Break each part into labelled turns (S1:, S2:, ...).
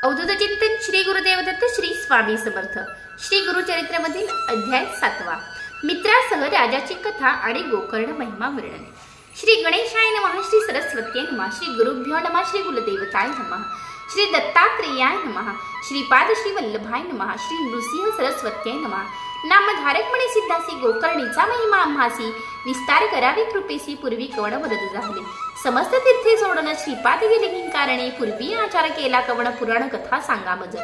S1: अवधूत चिंतन श्री गुरुदेव दत्त श्री स्वामी समर्थ. श्री गुरुचरित्रमधील अध्याय 7. मित्रासह राजाची कथा आणि गोकर्ण महिमा वर्णन. श्री गणेशाय नमः. श्री सरस्वत्यै नमः. श्री गुरुभ्यो नमः. श्री कुलदेवताय नमः. श्री दत्तात्रेयाय नमः. श्रीपाद श्री वल्लभाय नमः. श्री नृसिंह सरस्वत्यै नमः. नामधारक म्हणे सिद्धासी गोकर्णीचा महिमा आम्हासी विस्तार करावी कृपेसी पूर्वी कवण वरद झाले. समस्त तीर्थे सोडून श्रीपाद गेले किंकारणे पूर्वी आचार केला कवण पुराण कथा सांगा मज.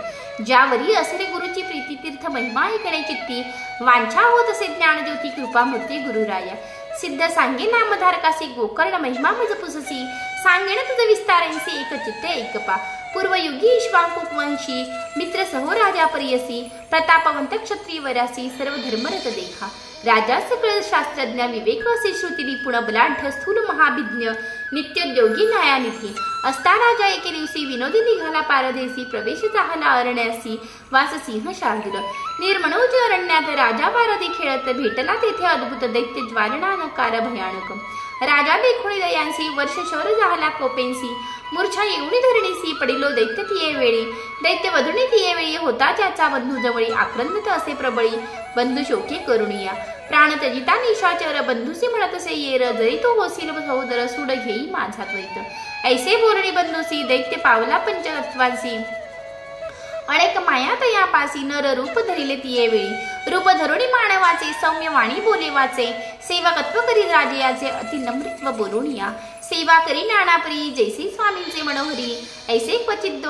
S1: ज्यावरी असे गुरुची प्रीती तीर्थ महिमा ऐकणे चित्ती वांछा होत असे ज्ञानज्योती कृपामूर्ती गुरुराया. सिद्ध सांगे नामधारकासी गोकर्ण महिमा मज पुससी सांगेन तुझ विस्तारेंसी एक चित्ते एकपा. पूर्वयुगी इक्ष्वाकुवंशी मित्र सहो राजा परियसी प्रतापवंत क्षत्रिय वरासी सर्व धर्मरत देखा. राजा सकळ शास्त्रज्ञ विवेक असे श्रुती निपुण बलाढ्य स्थूल महाभिज्ञ नित्योद्योगी न्यायानिधी असता राजा एके दिवशी विनोदी निघाला पारदेशी प्रवेश झाला अरण्यासी वास सिंह शार्दूल. निर्मणोज अरण्यात राजा पारधी खेळत भेटला तेथे अद्भुत दैत्य ज्वालनानकार भयानक. राजा देखुणी दयांसी वर्ष शौर झाला कोपेंसी मूर्छा येऊनी धरणीसी पडिलो दैत्य तिये वेळी. दैत्य वधुनी तिये वेळी होता ज्याचा बंधू जवळी आक्रंदित असे प्रबळी बंधू शोके करुणिया. प्राण तजिता निशाचर बंधुसी म्हणत असे येर जरी तो होशील सहोदर सूड घेई माझा द्वैत. ऐसे बोलणी बंधुसी दैत्य पावला पंचतत्वासी अनेक माया तयापासी नर रूप धरिले तिये वेळी. रूप धरुणी मानवाचे सौम्य वाणी बोले वाचे सेवकत्व करी राजयाचे अति नम्रत्व बोलून या. सेवा करी नानापरी जैसे स्वामींचे मनोहरी ऐसे क्वचित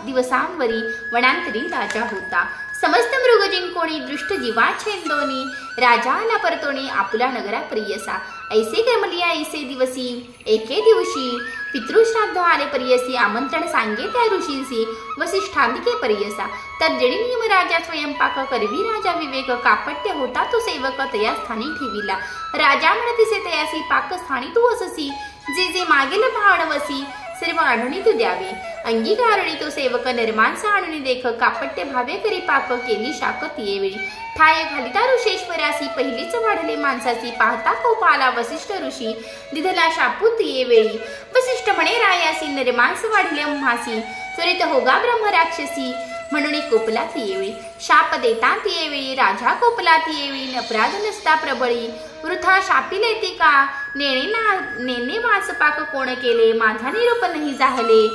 S1: दिवसांवरी वनांतरी राजा होता. समस्त मृग जिंकोणी दृष्ट जीवा छेंदोनी राजा आला परतोणी आपुला नगरा प्रियसा. ऐसे क्रमलिया ऐसे दिवसी एके दिवशी पितृश्राद्ध आले परियसी आमंत्रण सांगे त्या ऋषींसी वसिष्ठांतिके परियसा. तर्जनी नियम राजा स्वयंपाक करवी राजा विवेक कापट्य होता तो सेवक तया स्थानी ठेविला. राजा म्हणतिसे तयासी पाकस्थानी तू अससी जे जे मागेल भावनवसी सर्व आढळणी तू द्यावे. अंगीकारणी तो सेवक निर्मांस आणून देख कापट्य भावे करी पाक केली शाक तिये वेळी. ठाय घालिता ऋषेश्वरासी पहिलीच वाढले माणसाची पाहता कोप आला वसिष्ठ ऋषी दिधला शापू तिये वेळी. वसिष्ठ म्हणे रायासी निर्मांस वाढले म्हासी त्वरित होगा ब्रह्म राक्षसी म्हणून कोपला तिये वेळी. शाप देता तिये वेळी राजा कोपला तिये वेळी अपराध नसता प्रबळी. वृथा शापिले ती का नेने वासपाक कोण केले माझा निरूप नाही जाहले.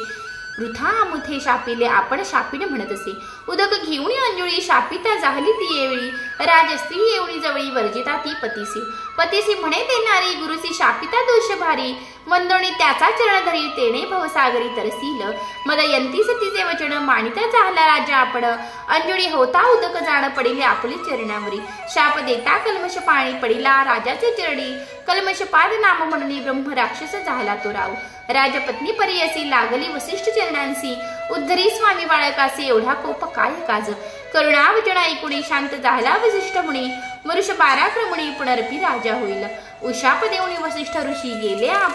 S1: वृथा मुथे शापिले आपण शापिन म्हणत असे. उदक घेऊन अंजुळी शापिता जाहली ती येवळी. राजस्त्री येवणी जवळी वर्जिता ती पतीसी. पतीसी म्हणे ते नारी गुरुसी शापिता दोष भारी वंदोणी त्याचा चरण धरी तेने भवसागरी तरसील. मदयंती सतीचे वचन मानिता जाहला राजा आपण अंजुळी होता उदक जाण पडिले आपली चरणावरी. शाप देता कल्मश पाणी पडिला राजाचे चरणी कल्मशपाद नाम म्हणून ब्रह्म राक्षस झाला तो राव. राजपत्नी परियसी लागली वसिष्ठ चरणांसी उद्धरी स्वामी बाळकासी एवढा कोप काय काज. करुणा वचन ऐकुणी शांत झाला वसिष्ठ मुनी वर्ष 12 क्रमणी पुनरपी राजा होईल. उशाप देऊनी वसिष्ठ ऋषी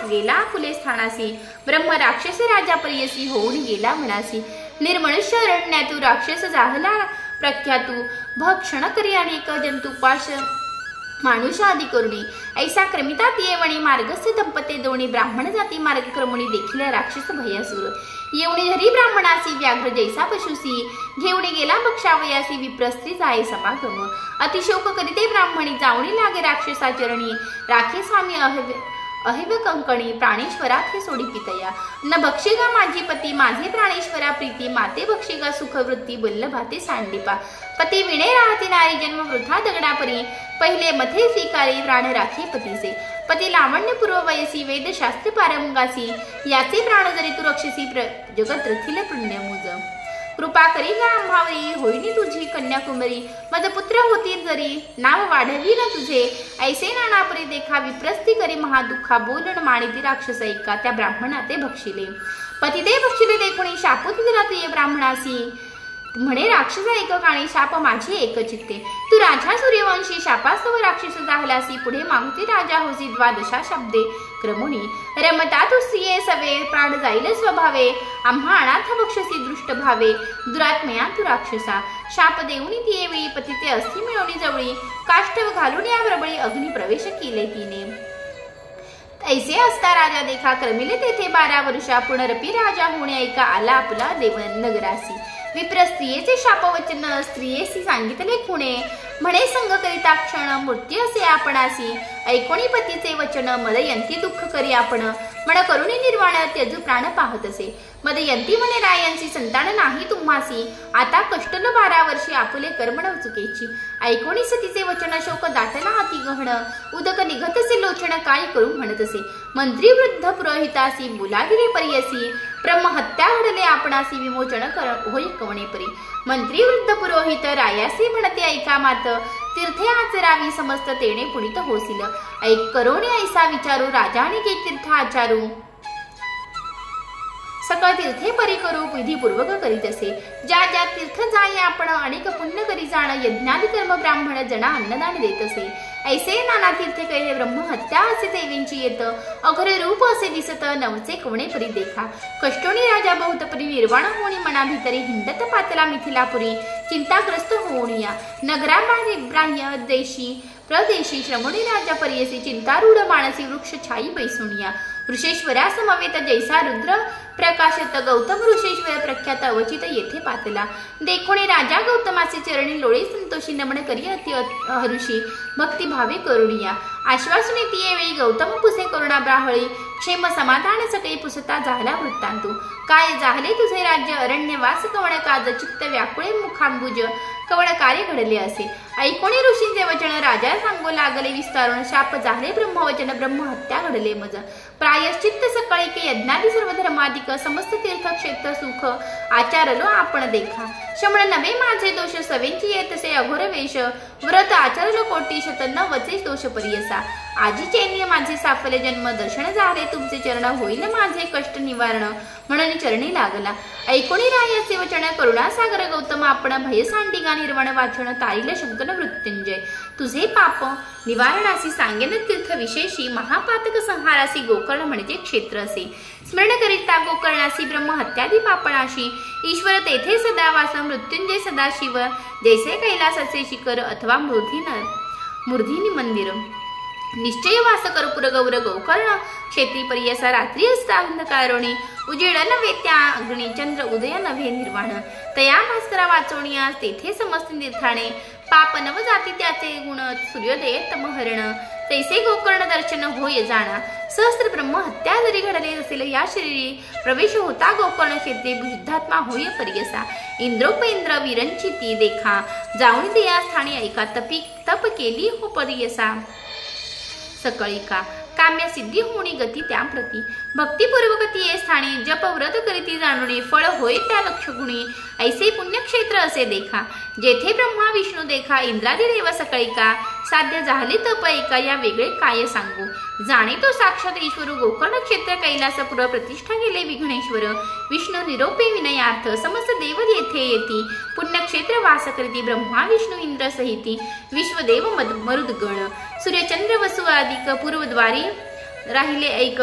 S1: गेला फुले स्थानासी ब्रह्म राक्षस राजा परियसी होऊन गेला म्हणासी. निर्मनुष्य अरण्यातू राक्षस जाहला प्रख्यातू भक्षण करी अनेक जंतू पाश मानुषा आदी करुणी. ऐसा क्रमिता तियेवणी मार्गस्थ दंपते दोणी ब्राह्मण जाती मार्ग क्रमणी देखील राक्षस भयासूर. येवणी धरी ब्राह्मणासी व्याघ्र जैसा पशुसी घेऊन गेला भक्षावयासी विप्रस्त्री जाय समागम. अतिशोक करीते ब्राह्मणी जाऊनी लागे राक्षसाचरणी राखे स्वामी अहेव कंकणी प्राणेश्वरात हे सोडी पितया. न भक्षिका माझी पती माझे प्राणेश्वरा प्रीती माते भक्षिका सुखवृत्ती बल्लभाते सांडिपा. पती विणे राहते नारी जन्म वृथा दगडापरी पहिले मथे स्वीकारी प्राण राखे पतीचे. पती लावण्य पूर्व वयसी वेदशास्त्र पारंगासी याचे प्राण जरी तू रक्षसी जगत रथिल पुण्यमुज. कृपा करी गा आंभावरी होईनी तुझी कन्याकुमारी मज पुत्र होती जरी नाव वाढवी न तुझे. ऐसे नानापरी देखा विप्रस्ती करी महादुःखा बोलन माणिती राक्षस ऐका त्या ब्राह्मणा ते भक्षिले. पती ते भक्षिले देखुणी शापूत दिला तुये ब्राह्मणासी म्हणे राक्षस ऐक काणी शाप माझे एक चित्ते. तू राजा सूर्यवंशी शापास्तव राक्षस जाहलासी पुढे मागती राजा होसी द्वादशा शब्दे क्रमुणी. रमता तू स्त्रिये सवे प्राण जाईल स्वभावे आम्हा अनाथ बक्षसी दृष्ट भावे दुरात्मया तू राक्षसा. शाप देऊनी तिये वेळी पतीचे अस्थि मिळवणी जवळी काष्टव घालून या प्रबळी अग्नी प्रवेश केले तिने. ऐसे असता राजा देखा क्रमिले तेथे 12 वर्षा पुनरपी राजा होणे ऐका आला आपला देव नगरासी विप्र स्त्रियेचे शापवचन स्त्रियेसी सांगितले खुणे म्हणे संग करिता क्षण मृत्यू असे आपणासी ऐकोणी पतीचे वचन मदयंती दुःख करी आपण मन करुणी निर्वाण त्यजू प्राण पाहत असे मदयंती म्हणे रायांची संतान नाही तुम्हासी आता कष्टल 12 वर्षी आपुले कर्मण चुकेची ऐकोणी सतीचे वचन शोक दाटला हाती गहन उदक निघतसे लोचन काय करू म्हणत असे मंत्री वृद्ध पुरोहितासी बोलाविले परियसी ब्रह्महत्या घडले आपणासी विमोचन होय कवणे परी मंत्री वृद्ध पुरोहित रायासी म्हणते ऐका मात तीर्थे आचरावी समस्त तेणे पुनित होसील ऐक करोने ऐसा विचारू राजाने गे तीर्थ आचारू सकळ तीर्थे परी करू विधीपूर्वक करीत असे ज्या ज्या तीर्थ जाई आपण अनेक पुण्य करी जाण यज्ञादी कर्म ब्राह्मण जना अन्नदान देत असे ऐसे नाना तीर्थे कैले ब्रह्महत्या असे देवींची येत अघर रूप असे दिसत नवचे कवणे परी देखा कष्टोनी राजा बहुत परी निर्वाण होणी मना भितरी हिंडत पातला मिथिलापुरी चिंताग्रस्त होणिया नगरा बाह्य देशी प्रदेशी श्रमणी राजा परियसी चिंतारूढ मानसी वृक्ष छाई बैसुनिया ऋषेश्वरा समवेत जैसा रुद्र प्रकाशत गौतम ऋषेश्वर प्रख्यात अवचित येथे पातला देखोणे राजा गौतमाचे चरणी लोळे संतोषी नमन करी अति हरुषी भक्ती भावे करुणिया आश्वासने तिये वेळी गौतम पुसे करुणा ब्राहळी क्षेम समाधान सगळे पुसता झाला वृत्तांतू काय झाले तुझे राज्य अरण्यवास कवण काज चित्त व्याकुळे मुखांबुज कवण कार्य घडले असे ऐकोणी ऋषींचे वचन राजा सांगू लागले विस्तारून शाप झाले ब्रह्मवचन ब्रह्महत्या घडले मज प्रायश्चित्त सकाळी के यज्ञादी सर्व धर्माधिक समस्त तीर्थक्षेत्र सुख आचारलो आपण देखा शमण नवे माझे दोष सवेंची येतसे अघोर वेश व्रत आचरलो कोटी शत न वचे दोष परियसा आजी चैन्य माझे साफले जन्म दर्शन झाले तुमचे चरण होईल माझे कष्ट निवारण म्हणून चरणी लागला ऐकोणी रायाचे वचन करुणासागर गौतम आपण भय सांडिगा निर्वाण वाचन तारील शंकन मृत्युंजय तुझे पाप निवारणासी सांगेन तीर्थ विशेषी महापातक संहारासी गोकर्ण म्हणजे क्षेत्र असे स्मरण करिता गोकर्णासी ब्रह्महत्यादी पापणाशी ईश्वर तेथे सदावास मृत्युंजय सदाशिव जैसे कैलासाचे शिखर अथवा मूर्धिनी मंदिर निश्चय वास कर्पूर गौर गोकर्ण क्षेत्री परियसा रात्री असता अंधकारोणी उजेड नव्हे त्या अग्नी चंद्र उदय नव्हे निर्वाण तया भास्करा वाचवणिया तेथे समस्त निर्धाणे पाप नव जाती त्याचे गुण सूर्योदय तमहरण तैसे गोकर्ण दर्शन होय जाणा सहस्त्र ब्रह्म हत्या जरी घडले असेल या शरीरी प्रवेश होता गोकर्ण क्षेत्री बुद्धात्मा होय परियसा इंद्रोपेंद्र विरंचिती देखा जाऊन या स्थानी ऐका तप केली हो परियसा सकळी का काम्य सिद्धी होणी गती त्या प्रती भक्तिपूर्वक ती स्थानी जप व्रत करीती जाणुनी फळ होय त्या लक्षगुणी ऐसे पुण्यक्षेत्र असे देखा जेथे ब्रह्मा विष्णू देखा इंद्रादी देव सकळी का साध्य झाले तप ऐका या वेगळे काय सांगू जाणे तो साक्षात ईश्वर गोकर्ण क्षेत्र कैलासपुर प्रतिष्ठा गेले विघ्नेश्वर विष्णू निरोपे विनयार्थ समस्त देव येथे येती पुण्यक्षेत्र वास करीती ब्रह्मा विष्णू इंद्र सहिती विश्वदेव मरुदगण सूर्यचंद्र वसु आदिक पूर्वद्वारी राहिले ऐक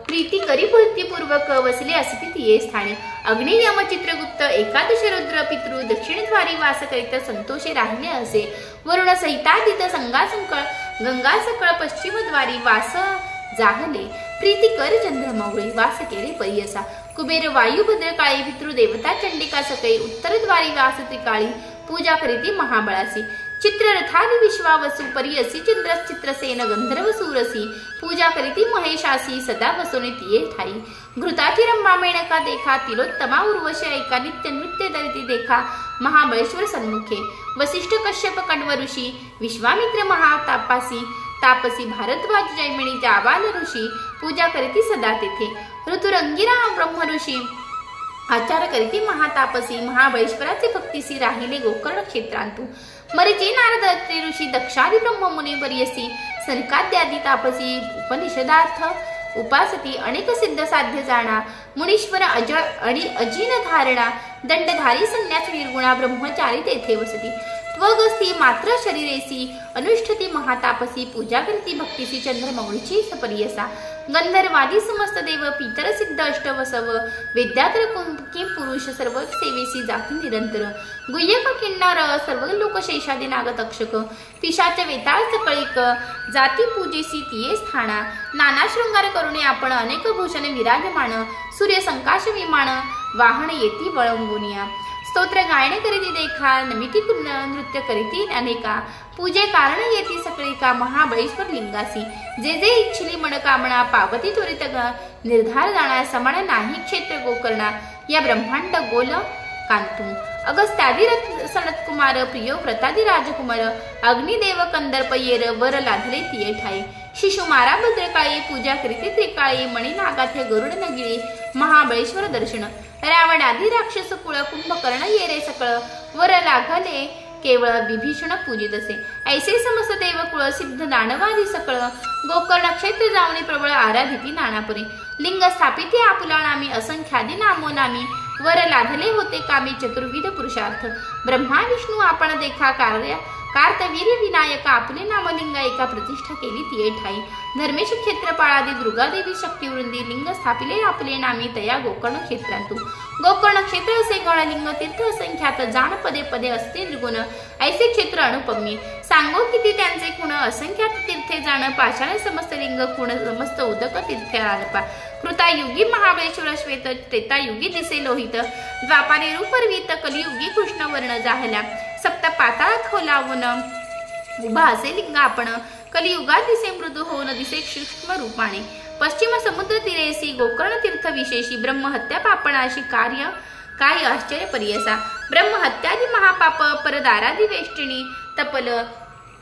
S1: प्रीती करी भक्तिपूर्वक वसले असती तिये स्थानी अग्नि यम चित्रगुप्त एकादश रुद्र पितृ दक्षिणद्वारी वास करीत संतोषे राहिले असे वरुण सहितादित गंगा सकळ पश्चिमद्वारी वास जाहले प्रीती कर चंद्रमौळी वास केले परियसा कुबेर वायू भद्रकाळी पितृदेवता चंडिका सकळी उत्तरद्वारी वास त्रिकाळी पूजा करीती महाबळासी चित्ररथादि विश्वावसु परियसी चित्रसेन गंधर्व सूरसी पूजा करीती महेशासी सदा वसोने तिये ठाई घृताची रंभा मेनका देखा तिलोत्तमा उर्वशी ऐका नित्य नृत्य दरिती देखा महाबळेश्वर सन्मुखे वसिष्ठ कश्यप कण्व ऋषी विश्वामित्र महातापासी तापसी भारद्वाज जैमिनी जाबाल ऋषी पूजा करीती सदा तेथे ऋतुरंगिरा ब्रह्म ऋषी आचार करीती महातापसी महाबळेश्वराचे भक्तीसी राहिले गोकर्ण क्षेत्रांतू मरीची नारद अत्रि ऋषी दक्षादी ब्रह्ममुनी परियसी सनकाद्यादी तापसी उपनिषदार्थ उपासती अनेक सिद्ध साध्य जाणा मुनीश्वर अजीन धारणा दंडधारी संन्यास निर्गुणा ब्रह्मचारी तेथे वसती त्वगस्ती मात्र शरीरेसी अनुष्ठती महातापसी पूजा करती भक्तीसी चंद्रमौळीची सपर्यसा गंधर्वादी समस्त देव पितर सिद्ध अष्टवसव विद्याधर किम पुरुष सर्व सेवेसी जाती निरंतर गुह्यक किन्नर सर्व लोक शेषादी नाग तक्षक पिशाच वेताळ सकळीक जाती पूजेसी तिये स्थाना नाना शृंगार करुणे आपण अनेक भूषणे विराजमान सूर्य संकाश विमान वाहन येती वळंगुनिया स्तोत्र गायन करीती देखा नमिती नृत्य करीती अनेका पूजे कारण येती सकळीका महाबळेश्वर लिंगासी जे जे इच्छिली मनकामना पावती त्वरित निर्धार जाणा समान नाही क्षेत्र गोकर्णा या ब्रह्मांड गोल कांतू अगस्त्यादी सनतकुमार प्रियो व्रतादी राजकुमार अग्निदेव कंदर्प येर वर लाधले तिये ठाई शिशु मारा भद्रकाळी पूजा करीते त्रिकाळी मणी नागाथे गरुड नगिळी महाबळेश्वर दर्शन रावणादी राक्षस कुळ कुंभकर्ण येरे सकळ वर लागले केवळ विभीषण पूजित असे ऐसे समस्त देव कुळ सिद्ध दानवादी सकळ गोकर्ण क्षेत्र जावणी प्रबळ आराधिती नानापुरी लिंग स्थापिते आपुला नामी असंख्यादी नामो नामी वर लाधले होते कामी चतुर्विध पुरुषार्थ ब्रह्मा विष्णू आपण देखा कार्तवीर्य विनायक आपले नामलिंग एका प्रतिष्ठा केली तिये ठाई धर्मेश क्षेत्रपाळादी दुर्गादेवी शक्तिवृंदी लिंग स्थापिले आपले नामी तया गोकर्ण क्षेत्रांतू गोकर्ण क्षेत्र असे गणलिंग तीर्थ असंख्यात जाण पदे पदे असते निर्गुण ऐसे क्षेत्र अनुपम्य सांगो किती त्यांचे खुण असंख्यात तीर्थे जाण पाषाण समस्त लिंग खुण समस्त उदक तीर्थे आलपा कृतायुगी महाबळेश्वर श्वेत त्रेतायुगी दिसे लोहित द्वापारे रूपरवित कलियुगी कृष्ण वर्ण जाहला सप्त पाताळ खोलावून उभा असे लिंग आपण कलियुगात दिसे मृदू होऊन दिसे सूक्ष्म रूपाने पश्चिम समुद्र तीरेसी गोकर्ण तीर्थ विशेषी ब्रह्महत्या पापणाशी कार्य काय आश्चर्य पर्यसा ब्रह्महत्यादी महापाप परदारादी वेष्टिणी तपल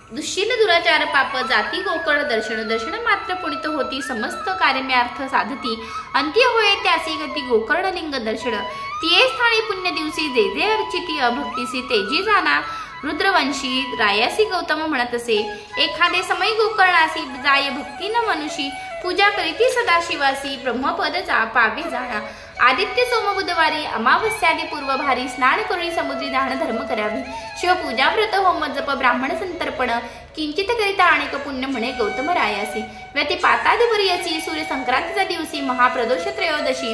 S1: दुःशील दुराचार पाप जाती गोकर्ण दर्शन मात्र पुणित होती समस्त कार्यम्यार्थ साधती अंत्य होय त्यासी गती गोकर्ण लिंग दर्शन तिये स्थानी पुण्य दिवशी जे जे अर्चिती अभक्तीसी तेजी जाना रुद्रवंशी रायासी गौतम म्हणत असे एखादे समय गोकर्णासी जाय भक्ती न मनुषी पूजा करीती सदाशिवासी ब्रह्मपद पावे जाणा आदित्य सोम बुधवारी अमावस्यादी पूर्व भारी स्नान करुणी समुद्री दान धर्म करावी शिवपूजा व्रत होम जप ब्राह्मण संतर्पण किंचित करिता अनेक पुण्य म्हणे गौतम रायासी व्यतिपातादी वर्यसी सूर्य संक्रांतीच्या दिवशी महाप्रदोष त्रयोदशी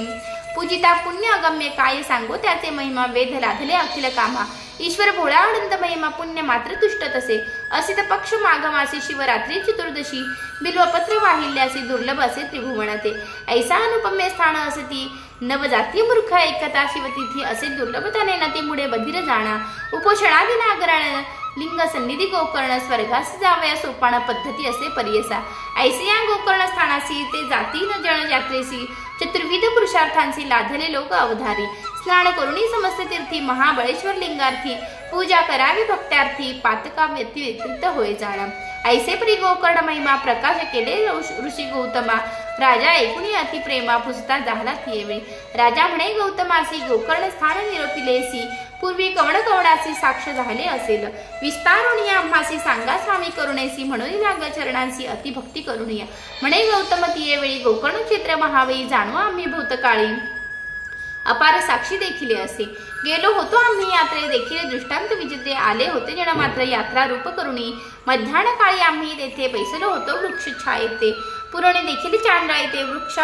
S1: पूजिता पुण्य अगम्य काय सांगो त्याचे महिमा वेध लाधले अखिल कामा ईश्वर भोळा आनंद महिमा पुण्य मात्र तुष्ट तसे असित पक्ष माघमासी शिवरात्री चतुर्दशी बिल्वपत्र वाहिल्यासी दुर्लभ असे त्रिभुवनाते ऐसा अनुपम्य स्थान असती नवजाती मूर्ख एकता शिवतिथी असे दुर्लभताने नती मुळे बधीर जाणा उपोषणादी नागराण लिंग सन्निधी गोकर्ण स्वर्गास जावया सोपान पद्धती असे पर्यसा ऐसे या गोकर्ण स्थानासी ते जाती न जन यात्रेसी चतुर्विध पुरुषार्थांची लाधले लोक अवधारी स्नान करुणी समस्त तीर्थी महाबळेश्वर लिंगार्थी पूजा करावी भक्त्यार्थी पातका व्यतिरिक्त होय जाणा ऐसे परी गोकर्ण महिमा प्रकाश केले ऋषी गौतमा राजा ऐकुणी अति प्रेमा पुसता झाला तियेवेळी राजा म्हणे गौतमासी गोकर्ण स्थान निरोपिलेसी पूर्वी कवण कवणासी साक्ष झाले असेल विस्तारुणी आम्हासी सांगा स्वामी करुणेसी म्हणून लाग चरणांसी अति भक्ती करुणीय म्हणे गौतम तियेवेळी गोकर्ण क्षेत्र महावेळी जाणू आम्ही भूतकाळी अपार साक्षी देखील असे गेलो होतो आम्ही यात्रे देखील दृष्टांत विचित्रे आले होते जण मात्र यात्रा रूप करुणी मध्याह्न काळी आम्ही तेथे बैसलो होतो वृक्ष छायेते पुरणे देखील चांडाळते वृक्ष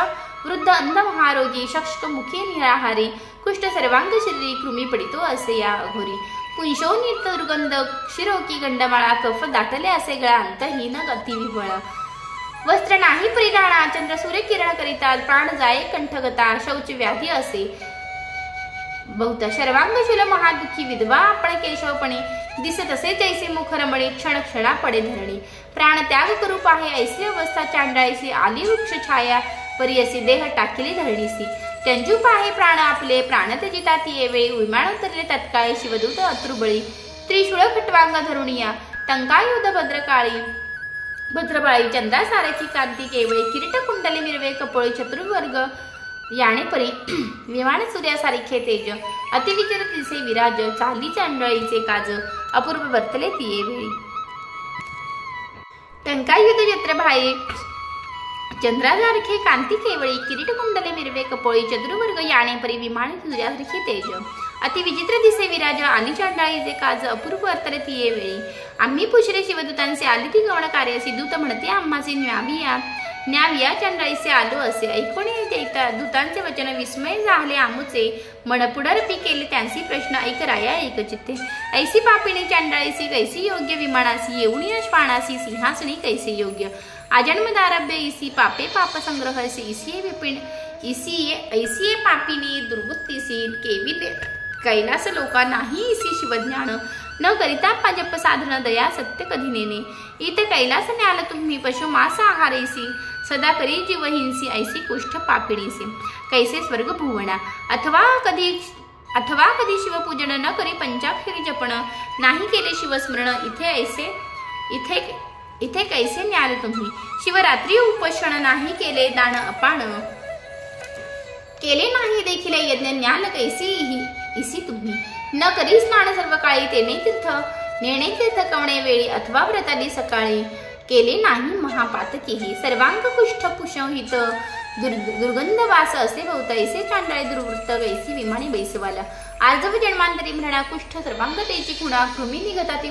S1: वृद्ध अंध महारोगी शक्ष मुखी निराहारी कुष्ठ सर्वांग शरीरी कृमी पडितो असे या अघोरी पुंशो नित दुर्गंध क्षिरोकी गंडमाळा कफ दाटले असे गळा अंतहीन गती विवळ वस्त्र नाही परिधाना चंद्र सूर्य किरण करिता प्राण जाये कंठगता शौच व्याधी असे बहुत सर्वांगशूल महादुखी विधवा आपण केशवपणे दिसत असे जैसे मुखरमणी क्षण क्षणा पडे धरणी प्राण त्याग करू पाहे ऐसी अवस्था चांडाळीसी आली वृक्ष छाया परी असे देह टाकिले धरणीसी चंजू पाहे प्राण आपले प्राण त्यजिता तिये वेळी विमान उतरले तत्काळी शिवदूत अत्रुबळी त्रिशूळ खटवांग धरुणिया टंकायुध भद्रबाळी चंद्रा सारेची कांती केवळे किरीट कुंडली मिरवे कपोळी चतुर्वर्ग याने परी विमान सूर्यासारखे तेज अतिविचित्र तिचे विराज चाली चांडळीचे काज अपूर्व वर्तले तिये वेळी टंकायुध जत्र भाई चंद्रासारखे कांती केवळी किरीट कुंडले मिरवे कपोळी चतुर्वर्ग याने परी विमान सूर्यासारखे तेज अति विचित्र दिसे विराज आली चांडाळीचे काज अपूर्व अर्थरती ये वेळी आम्ही पुशरे शिवदूतांचे आली ती गौण कार्यासी दूत म्हणते आम्हाचे न्याविया चांडाळीचे आलो असे ऐकून देता दूतांचे वचन विस्मय झाले आमुचे मन पुढरपी केले त्यांची प्रश्न ऐकराया एकचित्ते ऐसी पापिणी चांडाळीसी कैसी योग्य विमानासी येऊन श्वानासी सिंहासनी कैसे योग्य आजन्मदारभ्य इसी पापे पाप संग्रहसी इसी विपिण ऐसी पापिनी दुर्वृत्तीसी केवी कैलास लोका नाही इसी शिवज्ञान न करिता जप साधन दया सत्य कधी नेने इथे कैलास न्याल तुम्ही पशु मांस आहारेसी सदा करी जीवहिंसी ऐसी कुष्ठ पापिणीसी कैसे स्वर्ग भुवना अथवा कधी शिवपूजन न करी पंचाक्षरी जपण नाही केले शिवस्मरण इथे कैसे न्याल तुम्ही शिवरात्री उपोषण नाही केले दान अपान केले नाही देखील यज्ञ न्याल कैसी इसी तुम्ही न करी स्नान सर्व काळी नेणे तीर्थ कवणे वेळी अथवा व्रताली सकाळी केले नाही महापातकीही सर्वांग कुष्ठ पुषहित दुर्गंध वास असे भोवता ऐसे चांडाळे दुर्वृत्त कैसी विमानी बैसवाला आजव जन्मांतरी म्हणा कुष्ठ सर्वांग तेची खुणा कृमी निघताती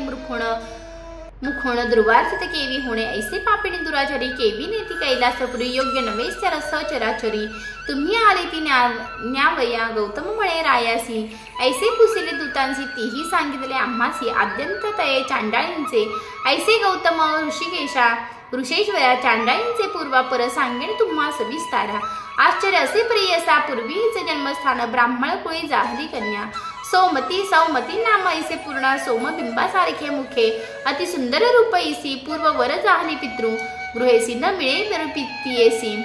S1: मुखोण दुर्वार्थित केवी होणे ऐसे पापिणी दुराचारी केवी नेती कैलासपुरी योग्य नवे चराचरी तुम्ही आले ती न्यावया गौतम मळे रायासी ऐसे पुसिले दूतांसी तीही सांगितले आम्हासी आद्यंत तये चांडाळींचे ऐसे गौतम ऋषेश्वरा चांडाळींचे पूर्वापर सांगेन तुम्हा सविस्तारा आश्चर्य असे प्रियसा पूर्वीचे जन्मस्थान ब्राह्मण कुळी जाहली कन्या सौमती नाम ऐसे पूर्णा सोमबिंबासारखे मुखे अति सुंदर रूप ऐसी पूर्व वर जाहली पितृ गृहेसी न मिळे नरपितीयेसी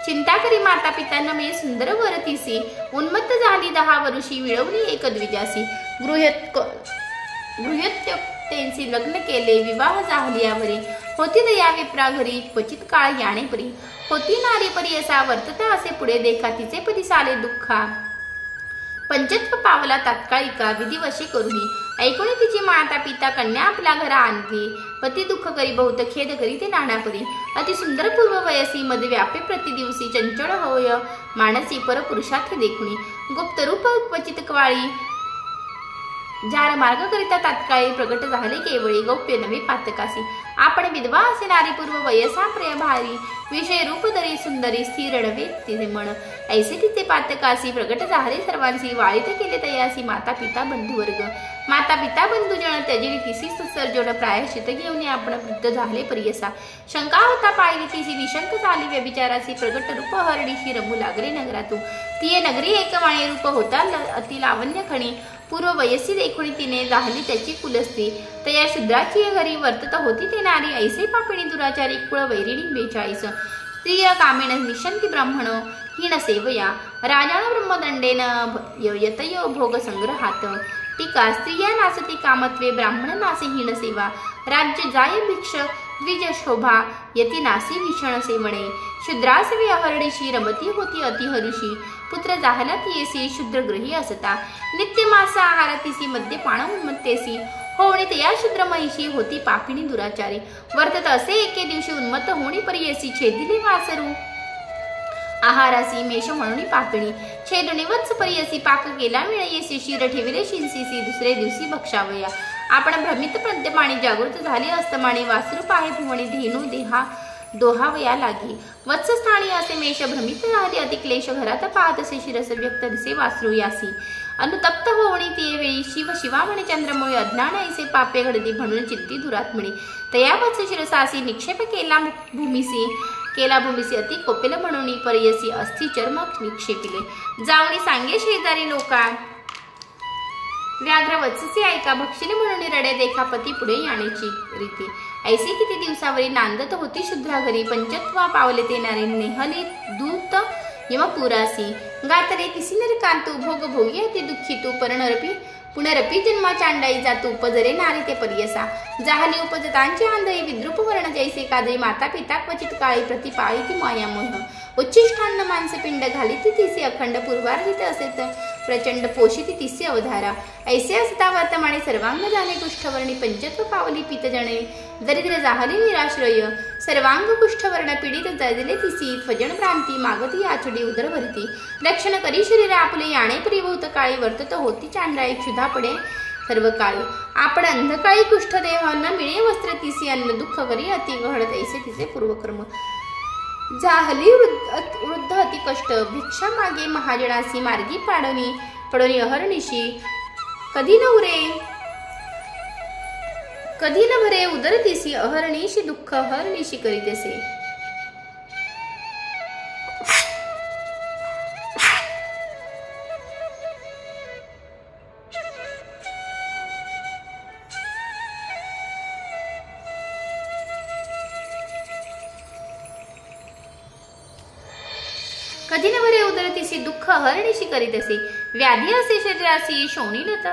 S1: चिंता करी माता पिता न मिळे सुंदर वरतीसी उन्मत्त झाली 10 वर्षी मिळवली एक द्विजासी गृहत्यक्तेंसी लग्न केले विवाह जाहली यावरी होती दया विप्रा घरी क्वचित काळ याणे परी होती नारी परी असा वर्तता असे पुढे देखा तिचे परी साले दुःखा पंचत्व पावला तात्कालिका विधिवशी करुणी ऐकून तिची माता पिता कन्या आपल्या घरा आणली पती दुःख करी बहुत खेद करी ते नानापरी अति सुंदर पूर्व वयसी मध्ये व्यापे प्रतिदिवसी चंचळ होय मानसी परपुरुषार्थ देखुनी गुप्त रूप क्वचित कवाळी जार मार्ग करिता तात्काळी प्रगट झाले केवळी गौप्य नवे पातकासी आपण विधवा असे नारी पूर्व वयसा प्रिय भारी विषय रूप दरी सुंदरी स्थिर रडवे तिचे मन ऐसे तिचे पातकासी प्रगट झाले सर्वांसी वाळीत केले तयासी माता पिता बंधुवर्ग माता पिता बंधुजन त्यजिली तिसी सुसर्जन प्रायश्चित घेऊन आपण वृद्ध झाले परियसा शंका होता पाहिली तिसी निशंक झाली व्यभिचारासी प्रगट रूप हरणीशी रमू लागले नगरातू तिये नगरी एकमाणे रूप होता अति लावण्य खणी पूर्व वयस्सी देखुनी तिने झाली त्याची कुलस्त्री तया शूद्राची घरी वर्तत होती ते नारी ऐसे पापिणी दुराचारी कुळ वैरिणी 42 स्त्रिय कामेण निशंती ब्राह्मण हीन सेवया राजान ब्रह्मदंडेन यतयो भोग संग्रहात टीका स्त्रिया नासती कामत्वे ब्राह्मण नासे हीन सेवा राज्य जाय भिक्ष द्विज शोभा यती नासी भीषण सेवणे शूद्रासवी अहर्णीशी रमती होती अतिहरुषी पुत्र जाहला तियेसी शूद्रगृही असता नित्य मास आहारतीसी मद्यपान उन्मत्तेसी होणी तया शूद्र महिषी होती पापिणी दुराचारी वर्तत असे एके दिवशी उन्मत्त होणी परियेसी छेदिले वासरू आहारासी मेष म्हणून पापिणी छेदुनी वत्स परियसी पाक केला मिळयेसी शिर ठेविले शिंसीसी दुसरे दिवशी भक्षावया आपण भ्रमित प्रद्यमाणी जागृत झाली असतमाणी वासरू पाहे भुवणी धेनू दोहावया लागी वत्सस्थानी असे मेष भ्रमित झाली अतिक्लेश घरात पाहत असे शिरस व्यक्त दिसे वासरू यासी अनुतप्त होवणी ती वेळी शिवा म्हणे चंद्रमुळे अज्ञान ऐसे पापे घडली म्हणून चित्ती दुरात्मणी तया वत्स शिरसासी निक्षेप केला भूमीसी अति कोपेल म्हणून परियसी अस्थि चर्म निक्षेपिले जावणी सांगे शेजारी लोका व्याघ्र वत्ससी ऐका भक्षिणी म्हणून रडे देखा पती पुढे येण्याची रीती ऐसी किती दिवसावरी नांदत होती शुद्रा घरी पंचत्वा पावले ते नारे नेहली दूत यमपुरासी गातरे तिसी नरकांतू भोग भोगी अति दुःखी तू पुनरपी जन्मा चांडाई जातू उपजरे नारी ते परियसा जाहली उपजतांची आंधळी विद्रुप वर्ण जैसे कादरी माता पिता क्वचित काळी प्रतिपाळी ती मायामोह उच्चिष्टान्न मानसपिंड घाली ती तिसी अखंड पूर्वार्जित असेत प्रचंड पोषिती तिसी अवधारा. ऐसे असता वर्तमाने सर्वांग झाले कुष्ठवर्णी. पंचत्व पावली पीतजणे दरिद्र जाहले निराश्रय. सर्वांग कुष्ठवर्ण पीडित जळले तिसी. स्वजन भ्रांती मागती आचडी उदर भरती. रक्षण करी शरीर आपले याणे परिभूत काळी. वर्तत होती चांडाळी क्षुधा पडे सर्व काळी. आपण अंधकाळी कुष्ठदेह न मिळे वस्त्र तिसी. अन्न दुःख करी अति गहळत ऐसे तिचे पूर्वकर्म. जाहली वृद्ध अति कष्ट. भिक्षा मागे महाजनासी. मार्गी पडोनी अहर्निशी. कधी न भरे उदर तिसी. अहर्निशी दुःख हरनिशी करीतसे. कधी न भरे उदर तिसी. दुःख हरनिशी करीतसे. व्याधी असे शरीरासी. शोणीलत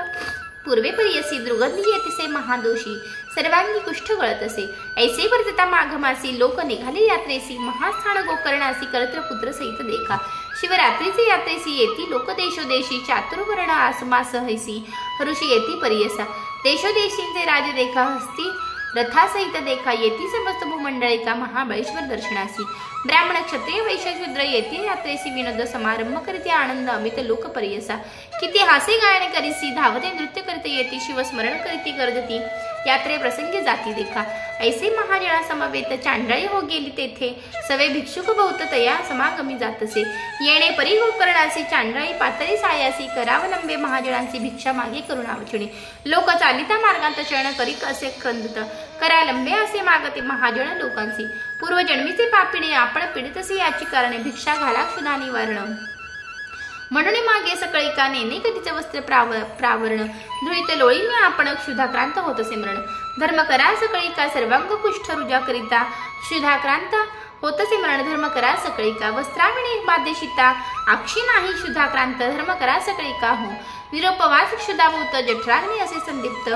S1: पूर्वे परियसी. दुर्गंधी येतसे महादोषी. सर्वांगी कुष्ठ गळतसे. ऐसे वर्तता माघमासी. लोक निघाले यात्रेसी. महास्थान गोकर्णासी. कर्त्रपुत्र सहित देखा. शिवरात्रीचे यात्रेसी येती लोक देशोदेशी. चातुर्वर्ण आसमास हैसी. हरुषी येती परियसा. देशोदेशींचे राज देखा. हस्ती रथासहित देखा. येती समस्त भूमंडळिका. महाबळेश्वर दर्शनासी. ब्राह्मण क्षत्रिय वैश्य शूद्र येते यात्रेसी. विनोद समारंभ करते आनंद अमित लोक परियसा. किती हासे गायन करीसी. धावते नृत्य करते येती. शिवस्मरण करीती गर्जती. यात्रे प्रसंगी जाती देखा. ऐसे महाजना समवेत चांडाळी हो गेली तेथे. सवे भिक्षुक बहुत तया समागमी जातसे. येणे परी गोकर्णासी. चांडाळी पातळी सायासी. करावलंबे महाजनांची भिक्षा मागे करुणावचणी. लोक चालिता मार्गांत शरण करी असे खंदत. करालंबे असे मागते महाजन लोकांची. पूर्वजन्मीचे पापिणे आपण पीडितसे याची कारणे. भिक्षा घाला क्षुधा निवारण. म्हणून मागे सकळी का नेने कधीचे वस्त्र प्रावरण. धुळीत लोळी मी आपण क्षुधाक्रांत होतसे मरण. धर्म करा सकळी का सर्वांग कुष्ठ रुजा करिता. क्षुधाक्रांत होतसे मरण. धर्म करा सकळी का वस्त्राविणी बाध्यशिता. आक्षी नाही क्षुधाक्रांत. धर्म करा सकळी का हो. निरोपवास क्षुधाभूत. जठराग्नी असे संदीप्त.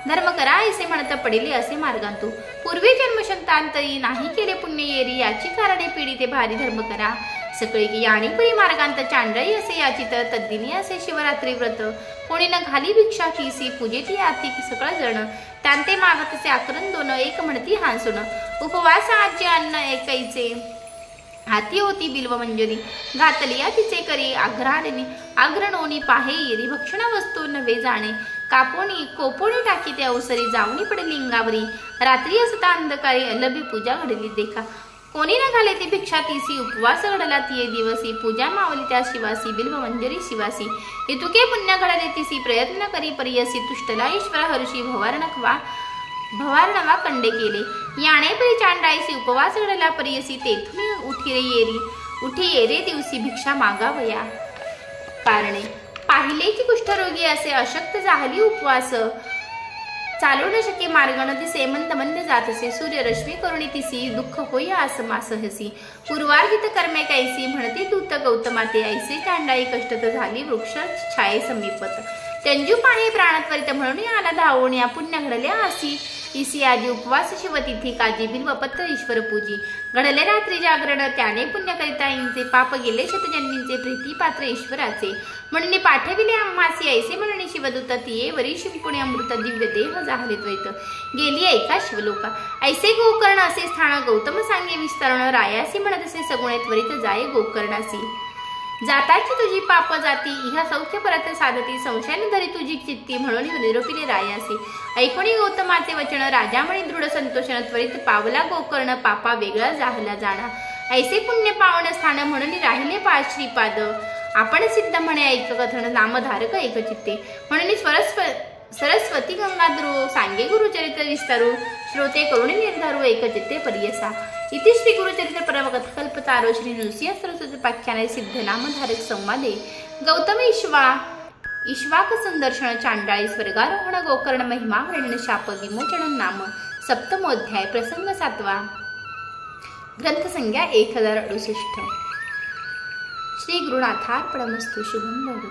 S1: धर्म करा ऐसे म्हणत पडिले असे मार्गांतू. पूर्वी जन्मशंतांतरी नाही केले पुण्य येरी. याची कारणे पीडिते भारी. धर्म करा सकळी की याणी परी मार्गांत. चांडाळी असे याचित. तद्दिनी असे शिवरात्री व्रत. कोणी न घाली भिक्षा तिसी. पूजेती आती सकळ जण. त्यांते मागतसे आकरण दोन. एक म्हणती हांसून. उपवास आज्य अन्न एकैचे. हाती होती बिल्व मंजरी. घातलिया तिचे करी आग्रणोनी पाहे येरी. भक्षण वस्तू नवे जाणे. कोपोणी टाकी त्या अवसरी. जावणी पडे लिंगावरी. रात्री असता अंधकारी. अलभी पूजा घडली देखा. कोणी न घाले ती भिक्षा तिसी. उपवास घडला तिये दिवसी. पूजा मावली त्या शिवासी. बिल्व मंजरी शिवासी. इतुके पुण्य घडले तिसी. प्रयत्न करी परियसी. तुष्टला ईश्वर हर्षी. भवारणवा कंडे केले. याणे परी चांडाळीसी. उपवास घडला परियसी. तेथून उठी येरे दिवसी. भिक्षा मागावया कारणे. पाहिले की कुष्ठरोगी असे. अशक्त जाहली उपवास. चालू न शके मार्ग. न दिसे मंद मंद जातसे. सूर्य रश्मी करुणी तिसी. दुःख होई आसमास हसी. पूर्वार्जित कर्मे कैसी. म्हणते दूत गौतमाते. ऐसे चांडाळी कष्टत झाली वृक्ष छाये समीपत. त्यांजू पाहे प्राणत्वरित. म्हणून आला धावून. या पुण्य घडल्या आसी. इसी आजी उपवास शिवतिथी. काजी बिल्वपत्र ईश्वर पूजी. घडले रात्री जागरण. त्याने पुण्य करिता इंचे. पाप गेले शतजन्मींचे. प्रीती पात्र ईश्वराचे. म्हणून पाठविले आम्हासी. ऐसे म्हणून शिवदूत. तिये वरी शिंपुणे अमृत. दिव्य देह जाहले द्वैत. गेली ऐका शिवलोका. ऐसे गोकर्ण असे स्थान. गौतम सांगे विस्तरण. रायासी म्हणतसे सगुणे. त्वरित जाये गोकर्णासी. जाताची तुझी पाप जाती. इहा सौख्य परत साधती. संशयाने धरी तुझी चित्ती. म्हणून निरोपिले रायासी. ऐकोणी गौतमाचे वचन. राजा म्हणे दृढ संतोषण. त्वरित पावला गोकर्ण. पापा वेगळा जाहला जाणा. ऐसे पुण्य पावन स्थान. म्हणून राहिले पाच श्रीपाद. आपण सिद्ध म्हणे ऐक कथन. नामधारक एक चित्ते. म्हणून सरस्वती गंगाधरू. सांगे गुरुचरित्र विस्तारू. श्रोते करुण निर्धारू. एक चित्ते परियसा. इति श्री गुरुचरित्र परमकथकल्पतारो श्री नृसिंह सरस्वती पाख्याने सिद्ध नामधारक संवादे गौतम ईश्वाक संदर्शन. चांडाळी स्वर्गारोहण. गोकर्ण महिमा वर्णन. शाप विमोचन. नाम सप्तमोध्याय. प्रसंग 7. ग्रंथ संख्या 1068. श्री गुरुनाथार्पणमस्तु. शुभम भवतु.